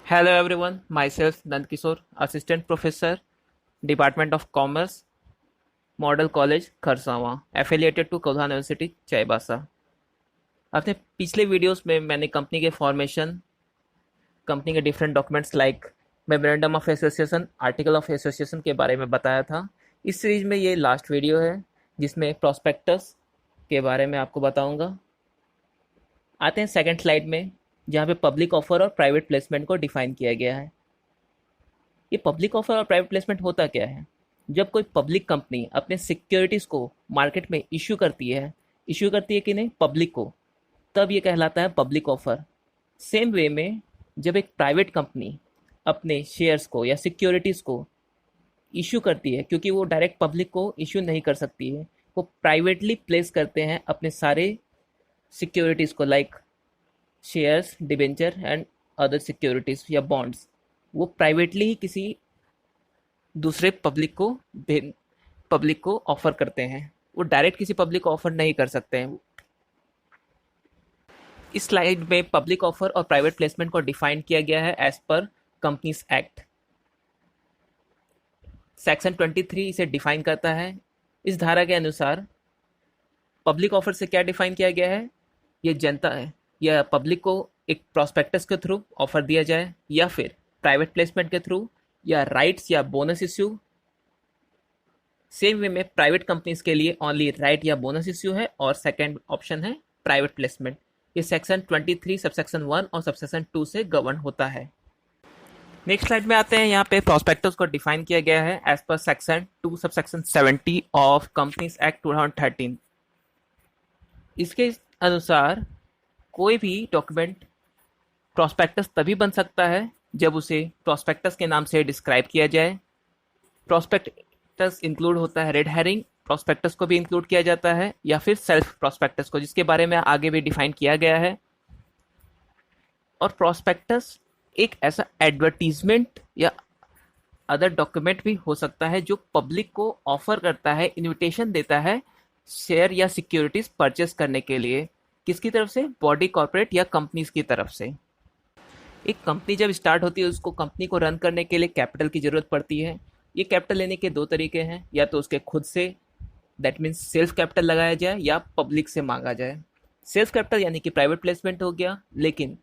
Hello everyone, myself Nandkishore, Assistant Professor, Department of Commerce, Model College, Kharsawan, affiliated to Kauhan University, Chaibasa. अपने पिछले videos में मैंने company के formation, company के different documents like memorandum of association, article of association के बारे में बताया था। इस सीरीज में ये लास्ट वीडियो है जिसमें प्रोस्पेक्टस के बारे में आपको बताऊंगा। आते हैं सेकंड स्लाइड में, जहाँ पे पब्लिक ऑफर और प्राइवेट प्लेसमेंट को डिफाइन किया गया है। ये पब्लिक ऑफर और प्राइवेट प्लेसमेंट होता क्या है? जब कोई पब्लिक कंपनी अपने सिक्योरिटीज को मार्केट में इश्यू करती है कि नहीं पब्लिक को, तब ये कहलाता है पब्लिक ऑफर। सेम वे में जब एक प्राइवेट कंपनी अपने शेयर्स को या सिक्योरिटीज को इश्यू करती है, क्योंकि वो डायरेक्ट पब्लिक को इश्यू नहीं कर सकती है, वो प्राइवेटली प्लेस करते हैं अपने सारे सिक्योरिटीज को, like shares, debenture and other securities या बॉन्ड्स। वो प्राइवेटली ही किसी दूसरे पब्लिक को ऑफर करते हैं, वो डायरेक्ट किसी पब्लिक को ऑफर नहीं कर सकते हैं। इस स्लाइड में पब्लिक ऑफर और प्राइवेट प्लेसमेंट को डिफाइन किया गया है एज पर कंपनीज एक्ट। सेक्शन 23 इसे डिफाइन करता है। इस धारा के अनुसार पब्लिक ऑफर से क्या डिफाइन किया गया है? ये जनता है या पब्लिक को एक प्रोस्पेक्टस के थ्रू ऑफर दिया जाए, या फिर प्राइवेट प्लेसमेंट के थ्रू, या राइट्स या बोनस इश्यू। सेम वे में प्राइवेट कंपनीज के लिए ओनली राइट या बोनस इश्यू है, और सेकंड ऑप्शन है प्राइवेट प्लेसमेंट। ये सेक्शन 23 सबसेक्शन 1 और सबसेक्शन 2 से गवर्न होता है। नेक्स्ट स्लाइड में आते हैं। यहाँ पे प्रोस्पेक्टस को डिफाइन किया गया है एज पर section 2 subsection 70 of companies act 2013। इसके अनुसार कोई भी डॉक्यूमेंट प्रोस्पेक्टस तभी बन सकता है जब उसे प्रोस्पेक्टस के नाम से डिस्क्राइब किया जाए। प्रोस्पेक्टस इंक्लूड होता है रेड हेरिंग प्रोस्पेक्टस को भी इंक्लूड किया जाता है, या फिर सेल्फ प्रोस्पेक्टस को, जिसके बारे में आगे भी डिफाइन किया गया है। और प्रोस्पेक्टस एक ऐसा एडवर्टीजमेंट या अदर डॉक्यूमेंट भी हो सकता है जो पब्लिक को ऑफर करता है, इनविटेशन देता है शेयर या सिक्योरिटीज परचेस करने के लिए। किसकी तरफ से? बॉडी कॉर्पोरेट या कंपनीज की तरफ से। एक कंपनी जब स्टार्ट होती है, उसको कंपनी को रन करने के लिए कैपिटल की जरूरत पड़ती है। ये कैपिटल लेने के दो तरीके हैं, या तो उसके खुद से, दैट मीन्स सेल्फ कैपिटल लगाया जाए, या पब्लिक से मांगा जाए। सेल्फ कैपिटल यानी कि प्राइवेट प्लेसमेंट हो गया, लेकिन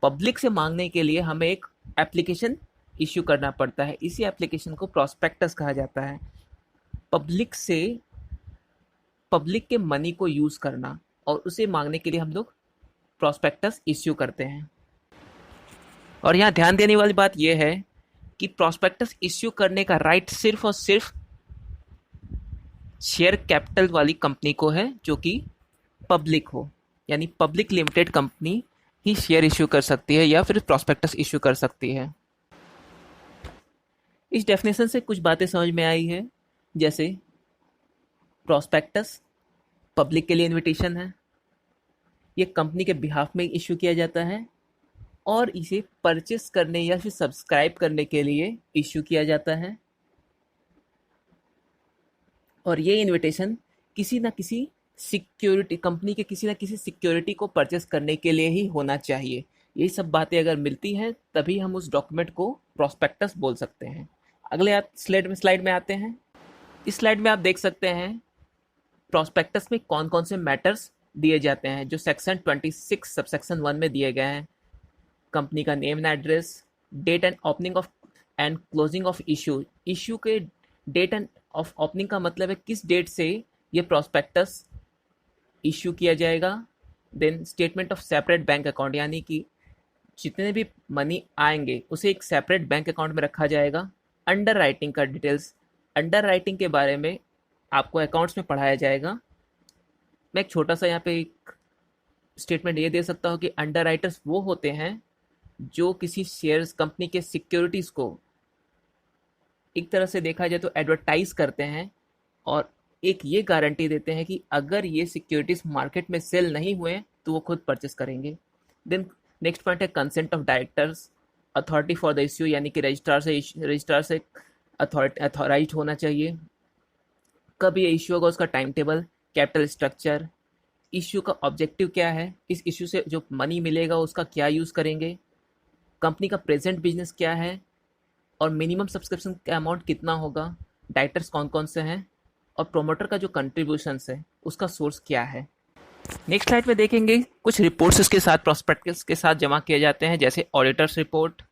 पब्लिक से मांगने के लिए हमें एक एप्लीकेशन इश्यू करना पड़ता है। इसी एप्लीकेशन को प्रोस्पेक्टस कहा जाता है। पब्लिक के मनी को यूज करना, और उसे मांगने के लिए हम लोग प्रोस्पेक्टस इश्यू करते हैं। और यहाँ ध्यान देने वाली बात यह है कि प्रोस्पेक्टस इश्यू करने का राइट सिर्फ और सिर्फ शेयर कैपिटल वाली कंपनी को है, जो कि पब्लिक हो, यानी पब्लिक लिमिटेड कंपनी ही शेयर इश्यू कर सकती है या फिर प्रोस्पेक्टस इश्यू कर सकती है। इस डेफिनेशन से कुछ बातें समझ में आई है, जैसे प्रोस्पेक्टस पब्लिक के लिए इनविटेशन है, ये कंपनी के बिहाफ में इश्यू किया जाता है, और इसे परचेस करने या फिर सब्सक्राइब करने के लिए इश्यू किया जाता है। और ये इनविटेशन किसी ना किसी सिक्योरिटी, कंपनी के किसी ना किसी सिक्योरिटी को परचेस करने के लिए ही होना चाहिए। यही सब बातें अगर मिलती हैं, तभी हम उस डॉक्यूमेंट को प्रोस्पेक्टस बोल सकते हैं। अगले स्लाइड में आते हैं। इस स्लाइड में आप देख सकते हैं प्रोस्पेक्टस में कौन कौन से मैटर्स दिए जाते हैं, जो सेक्शन 26 सबसेक्शन 1 में दिए गए हैं। कंपनी का name and address, date and opening of and closing of issue के डेट एंड ऑफ ओपनिंग का मतलब है किस डेट से ये प्रोस्पेक्टस इश्यू किया जाएगा। Then statement of separate bank account, यानी कि जितने भी मनी आएंगे उसे एक सेपरेट बैंक अकाउंट में रखा जाएगा। अंडर राइटिंग का डिटेल्स, अंडर राइटिंग के बारे में आपको अकाउंट्स में पढ़ाया जाएगा। मैं एक छोटा सा यहाँ पे एक स्टेटमेंट ये दे सकता हूँ कि अंडर राइटर्स वो होते हैं जो किसी शेयर्स कंपनी के सिक्योरिटीज को एक तरह से देखा जाए तो एडवर्टाइज करते हैं, और एक ये गारंटी देते हैं कि अगर ये सिक्योरिटीज मार्केट में सेल नहीं हुए तो वो खुद परचेस करेंगे। देन नेक्स्ट पॉइंट है consent of directors, authority for the issue, यानी कि रजिस्ट्रार से अथॉराइज होना चाहिए। कब ये इश्यू होगा, उसका time table, capital structure, issue का ऑब्जेक्टिव क्या है, इस इश्यू से जो मनी मिलेगा उसका क्या यूज़ करेंगे, कंपनी का प्रेजेंट बिजनेस क्या है और मिनिमम सब्सक्रिप्शन का अमाउंट कितना होगा, डायरेक्टर्स कौन कौन से हैं और प्रोमोटर का जो कंट्रीब्यूशंस है उसका सोर्स क्या है। नेक्स्ट स्लाइड में देखेंगे कुछ रिपोर्ट्स इसके साथ प्रोस्पेक्टस के साथ जमा किए जाते हैं, जैसे ऑडिटर्स रिपोर्ट,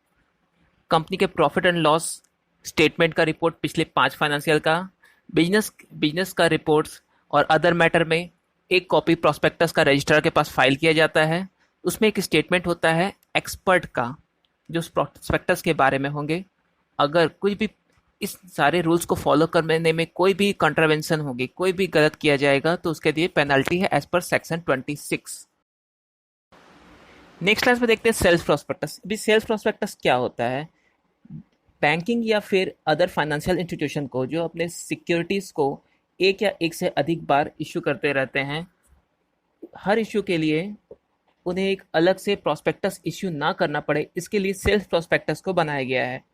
कंपनी के प्रॉफिट एंड लॉस स्टेटमेंट का रिपोर्ट पिछले 5 फाइनेंशियल का, बिजनेस का रिपोर्ट्स और अदर मैटर में एक कॉपी प्रोस्पेक्टस का रजिस्ट्रार के पास फाइल किया जाता है। उसमें एक स्टेटमेंट होता है एक्सपर्ट का जो प्रोस्पेक्टस के बारे में होंगे। अगर कोई भी इस सारे रूल्स को फॉलो करने में कोई भी कंट्रावेंशन होगी, कोई भी गलत किया जाएगा तो उसके लिए पेनल्टी है एज पर सेक्शन 26। नेक्स्ट क्लास में देखते हैं सेल्फ प्रोस्पेक्टस। अभी सेल्फ प्रोस्पेक्टस क्या होता है? बैंकिंग या फिर अदर फाइनेंशियल इंस्टीट्यूशन को जो अपने सिक्योरिटीज को एक या एक से अधिक बार इश्यू करते रहते हैं, हर इश्यू के लिए उन्हें एक अलग से प्रोस्पेक्टस इश्यू ना करना पड़े, इसके लिए सेल्फ प्रोस्पेक्टस को बनाया गया है।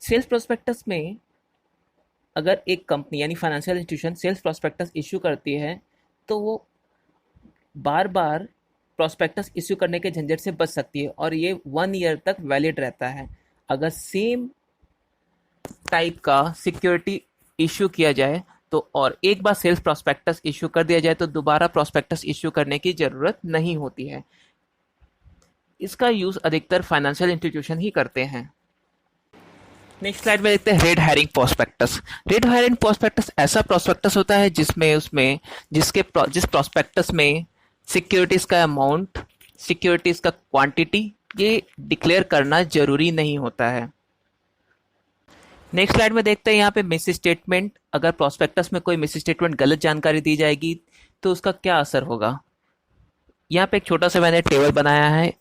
सेल्फ प्रोस्पेक्टस में अगर एक कंपनी यानी financial institution self prospectus issue करती है तो वो बार बार प्रोस्पेक्टस इश्यू करने के झंझट से बच सकती है और ये 1 ईयर तक वैलिड रहता है। अगर सेम टाइप का सिक्योरिटी इश्यू किया जाए तो और एक बार सेल्फ प्रोस्पेक्टस इश्यू कर दिया जाए तो दोबारा प्रोस्पेक्टस इश्यू करने की जरूरत नहीं होती है। इसका यूज अधिकतर फाइनेंशियल इंस्टीट्यूशन ही करते हैं। नेक्स्ट स्लाइड में देखते हैं red herring prospectus. Red herring prospectus ऐसा प्रोस्पेक्टस होता है जिस प्रोस्पेक्टस में सिक्योरिटीज का अमाउंट, सिक्योरिटीज का क्वांटिटी ये डिक्लेयर करना जरूरी नहीं होता है। नेक्स्ट स्लाइड में देखते हैं यहाँ पे मिस स्टेटमेंट। अगर प्रोस्पेक्टस में कोई मिस स्टेटमेंट, गलत जानकारी दी जाएगी तो उसका क्या असर होगा। यहाँ पे एक छोटा सा मैंने टेबल बनाया है।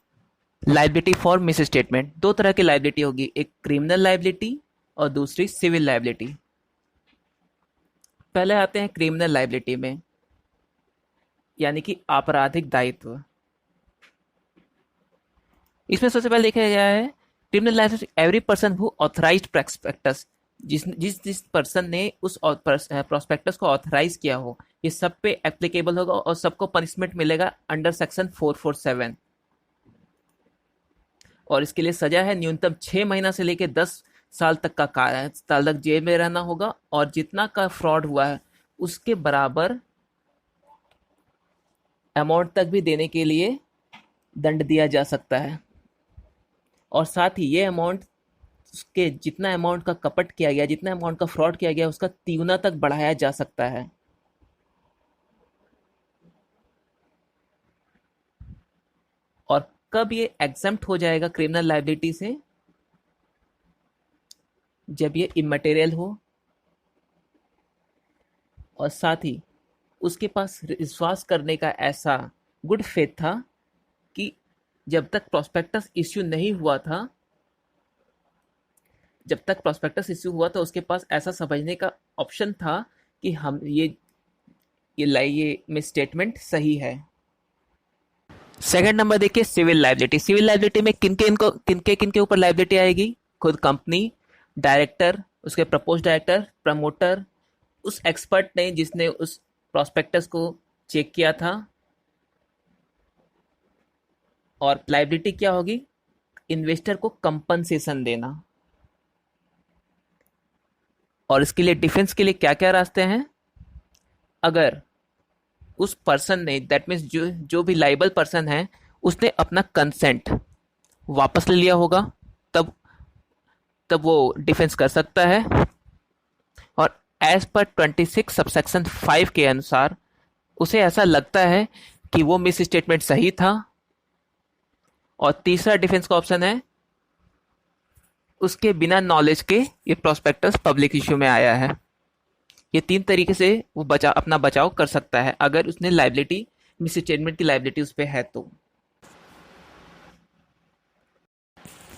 लाइबिलिटी फॉर मिस स्टेटमेंट, 2 तरह की लाइबिलिटी होगी, एक क्रिमिनल लाइबिलिटी और दूसरी सिविल लाइबिलिटी। पहले आते हैं क्रिमिनल लाइबिलिटी में, यानी कि आपराधिक दायित्व। इसमें सबसे पहले देखा गया है criminal liability every person who authorised prospectus, जिस पर्सन ने उस प्रोस्पेक्टस को ऑथराइज किया हो, ये सब पे एप्लीकेबल होगा और सबको पनिशमेंट मिलेगा अंडर सेक्शन 447। और इसके लिए सजा है न्यूनतम 6 महीना से लेकर 10 साल तक साल तक जेल में रहना होगा और जितना का फ्रॉड हुआ है उसके बराबर अमाउंट तक भी देने के लिए दंड दिया जा सकता है। और साथ ही ये अमाउंट उसके जितना अमाउंट का कपट किया गया, जितना अमाउंट का फ्रॉड किया गया, उसका 3 तक बढ़ाया जा सकता है। और कब ये एग्जम्प्ट हो जाएगा क्रिमिनल लाइबिलिटी से? जब ये इमटेरियल हो और साथ ही उसके पास विश्वास करने का ऐसा गुड फेथ था कि जब तक प्रोस्पेक्टस इश्यू नहीं हुआ था, जब तक प्रोस्पेक्टस इश्यू हुआ था उसके पास ऐसा समझने का ऑप्शन था कि हम ये मिस स्टेटमेंट सही है। सेकंड नंबर देखिए सिविल लाइबिलिटी। सिविल लाइबिलिटी में किनके ऊपर लाइबिलिटी आएगी? खुद कंपनी, डायरेक्टर, उसके प्रपोज डायरेक्टर, प्रमोटर, उस एक्सपर्ट ने जिसने उस प्रोस्पेक्टस को चेक किया था। और लाइबिलिटी क्या होगी? इन्वेस्टर को कंपनसेशन देना। और इसके लिए डिफेंस के लिए क्या क्या रास्ते हैं? अगर उस पर्सन ने, दैट मीन्स जो भी लाइबल पर्सन है, उसने अपना कंसेंट वापस ले लिया होगा, तब वो डिफेंस कर सकता है। और एज पर 26 सबसेक्शन 5 के अनुसार उसे ऐसा लगता है कि वो मिस स्टेटमेंट सही था। और तीसरा डिफेंस का ऑप्शन है उसके बिना नॉलेज के ये प्रोस्पेक्टस पब्लिक इश्यू में आया है। ये 3 तरीके से वो अपना बचाव कर सकता है अगर उसने लाइबिलिटी, मिस स्टेटमेंट की लाइबिलिटी उस पर है तो।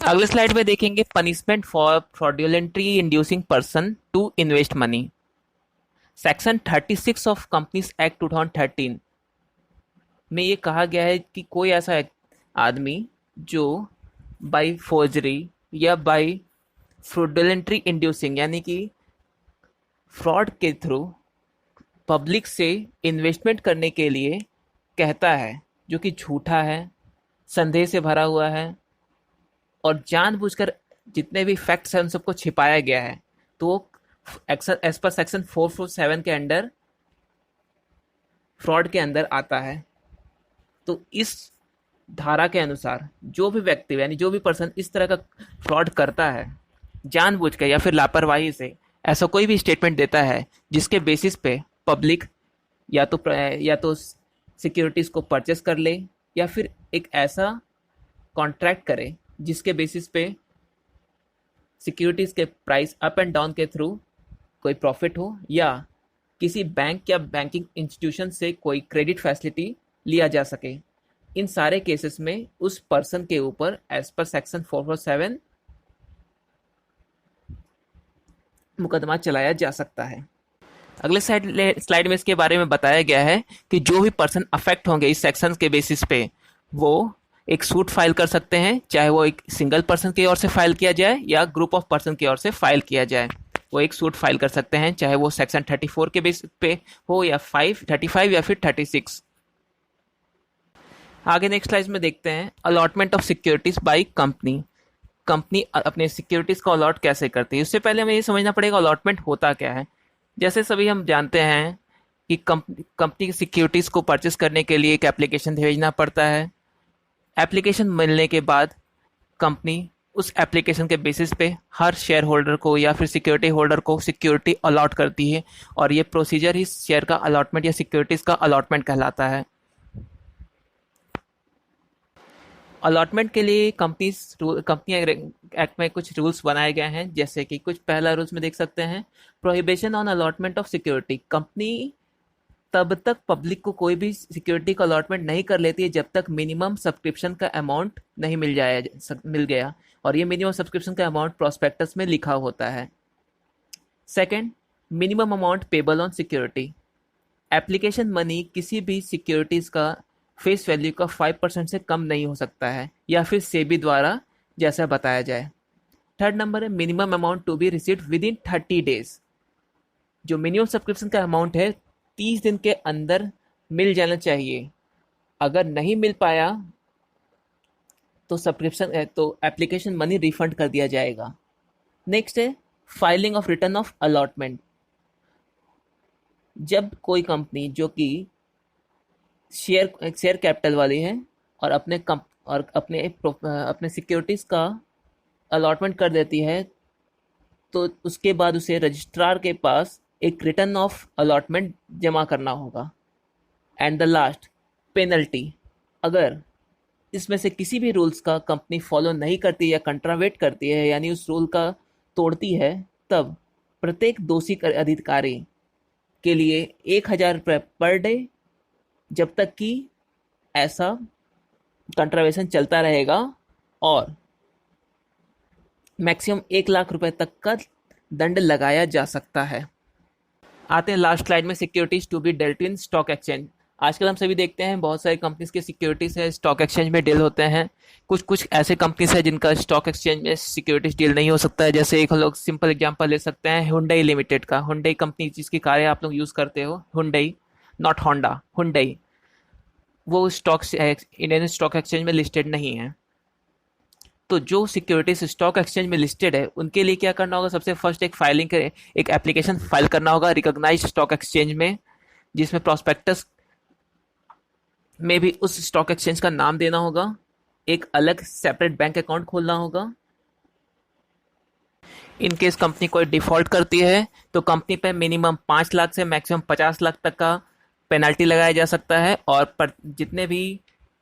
अगले स्लाइड में देखेंगे punishment for fraudulently inducing person to invest money. Section 36 of companies act 2013 में ये कहा गया है कि कोई ऐसा आदमी जो बाय फोर्जरी या बाय फ्रॉडुलेंटली इंड्यूसिंग, यानी कि फ्रॉड के थ्रू पब्लिक से इन्वेस्टमेंट करने के लिए कहता है, जो कि झूठा है, संदेह से भरा हुआ है और जानबूझकर जितने भी फैक्ट्स हैं उन सबको छिपाया गया है, तो एज पर सेक्शन 447 के अंडर फ्रॉड के अंदर आता है। तो इस धारा के अनुसार जो भी व्यक्ति यानी जो भी पर्सन इस तरह का फ्रॉड करता है जानबूझकर या फिर लापरवाही से, ऐसा कोई भी स्टेटमेंट देता है जिसके बेसिस पे पब्लिक या तो सिक्योरिटीज को परचेस कर ले, या फिर एक ऐसा कॉन्ट्रैक्ट करे जिसके बेसिस पे सिक्योरिटीज के प्राइस अप एंड डाउन के थ्रू कोई प्रॉफिट हो, या किसी बैंक या बैंकिंग इंस्टीट्यूशन से कोई क्रेडिट फैसिलिटी लिया जा सके, इन सारे केसेस में उस पर्सन के ऊपर एज पर सेक्शन 447 मुकदमा चलाया जा सकता है। अगले स्लाइड में इसके बारे में बताया गया है कि जो भी पर्सन अफेक्ट होंगे इस सेक्शन के बेसिस पे वो एक सूट फाइल कर सकते हैं, चाहे वो एक सिंगल पर्सन की ओर से फाइल किया जाए या ग्रुप ऑफ पर्सन की ओर से फाइल किया जाए। वो एक सूट फाइल कर सकते हैं, चाहे वो सेक्शन 34 के बेसिस पे हो या 35 या फिर 36। आगे नेक्स्ट स्लाइड में देखते हैं allotment of securities by company. Company अपने सिक्योरिटीज को अलॉट कैसे करती है। उससे पहले हमें ये समझना पड़ेगा अलॉटमेंट होता क्या है। जैसे सभी हम जानते हैं कि कंपनी की सिक्योरिटीज को परचेस करने के लिए एक एप्लीकेशन भेजना पड़ता है। एप्लीकेशन मिलने के बाद कंपनी उस एप्लीकेशन के बेसिस पे हर शेयर होल्डर को या फिर सिक्योरिटी होल्डर को सिक्योरिटी अलॉट करती है, और ये प्रोसीजर ही शेयर का अलॉटमेंट या सिक्योरिटीज का अलॉटमेंट कहलाता है। अलॉटमेंट के लिए कंपनी एक्ट में कुछ रूल्स बनाए गए हैं, जैसे कि कुछ पहला रूल्स में देख सकते हैं prohibition on allotment of security. Company तब तक पब्लिक को कोई भी सिक्योरिटी का अलॉटमेंट नहीं कर लेती है जब तक मिनिमम सब्सक्रिप्शन का अमाउंट नहीं मिल गया, और ये मिनिमम सब्सक्रिप्शन का अमाउंट प्रोस्पेक्टस में लिखा होता है। Second, minimum amount payable on security. Application money किसी भी सिक्योरिटीज का फेस वैल्यू का 5% से कम नहीं हो सकता है, या फिर सेबी द्वारा जैसा बताया जाए। थर्ड नंबर है minimum amount to be received within 30 days. जो मिनिमम सब्सक्रिप्शन का अमाउंट है 30 दिन के अंदर मिल जाना चाहिए। अगर नहीं मिल पाया तो एप्लीकेशन मनी रिफंड कर दिया जाएगा। नेक्स्ट है filing of return of allotment. जब कोई कंपनी जो कि शेयर कैपिटल वाली है और अपने सिक्योरिटीज का अलॉटमेंट कर देती है, तो उसके बाद उसे रजिस्ट्रार के पास एक रिटर्न ऑफ अलॉटमेंट जमा करना होगा। And the last, penalty. अगर इसमें से किसी भी रूल्स का कंपनी फॉलो नहीं करती या कंट्रावेट करती है, यानी उस रूल का तोड़ती है, तब प्रत्येक दोषी अधिकारी के लिए 1,000 रुपये पर डे, जब तक कि ऐसा कंट्रावेशन चलता रहेगा, और मैक्सिमम 1 लाख रुपए तक का दंड लगाया जा सकता है। आते हैं लास्ट स्लाइड में, securities to be dealt in stock exchange. आजकल हम सभी देखते हैं बहुत सारी कंपनीज के सिक्योरिटीज है स्टॉक एक्सचेंज में डील होते हैं। कुछ ऐसे कंपनीज है जिनका स्टॉक एक्सचेंज में सिक्योरिटीज डील नहीं हो सकता है। जैसे एक लोग सिंपल एग्जांपल ले सकते हैं हुंडई लिमिटेड का। हुंडई कंपनी जिसकी कारें आप लोग यूज़ करते हो, हुंडई, नॉट होंडा, हुंडई, वो इंडियन स्टॉक एक्सचेंज में लिस्टेड नहीं है। तो जो सिक्योरिटीज स्टॉक एक्सचेंज में लिस्टेड है उनके लिए क्या करना होगा, सबसे फर्स्ट एक एप्लीकेशन फाइल करना होगा रिकॉग्नाइज्ड स्टॉक एक्सचेंज में, जिसमें प्रोस्पेक्टस में भी उस स्टॉक एक्सचेंज का नाम देना होगा, एक अलग सेपरेट बैंक अकाउंट खोलना होगा। इन केस कंपनी कोई डिफॉल्ट करती है तो कंपनी पे मिनिमम 5 लाख से मैक्सिमम 50 लाख तक का पेनल्टी लगाया जा सकता है, और जितने भी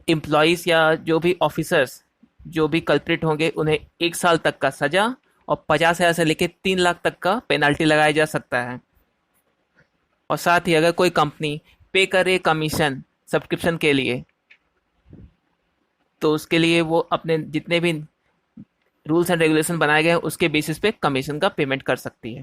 एम्प्लॉयज़ या जो भी ऑफिसर्स जो भी कल्प्रिट होंगे उन्हें 1 साल तक का सजा और 50,000 से लेकर 3 लाख तक का पेनल्टी लगाया जा सकता है। और साथ ही अगर कोई कंपनी पे करे कमीशन सब्सक्रिप्शन के लिए, तो उसके लिए वो अपने जितने भी रूल्स एंड रेगुलेशन बनाए गए हैं उसके बेसिस पे कमीशन का पेमेंट कर सकती है।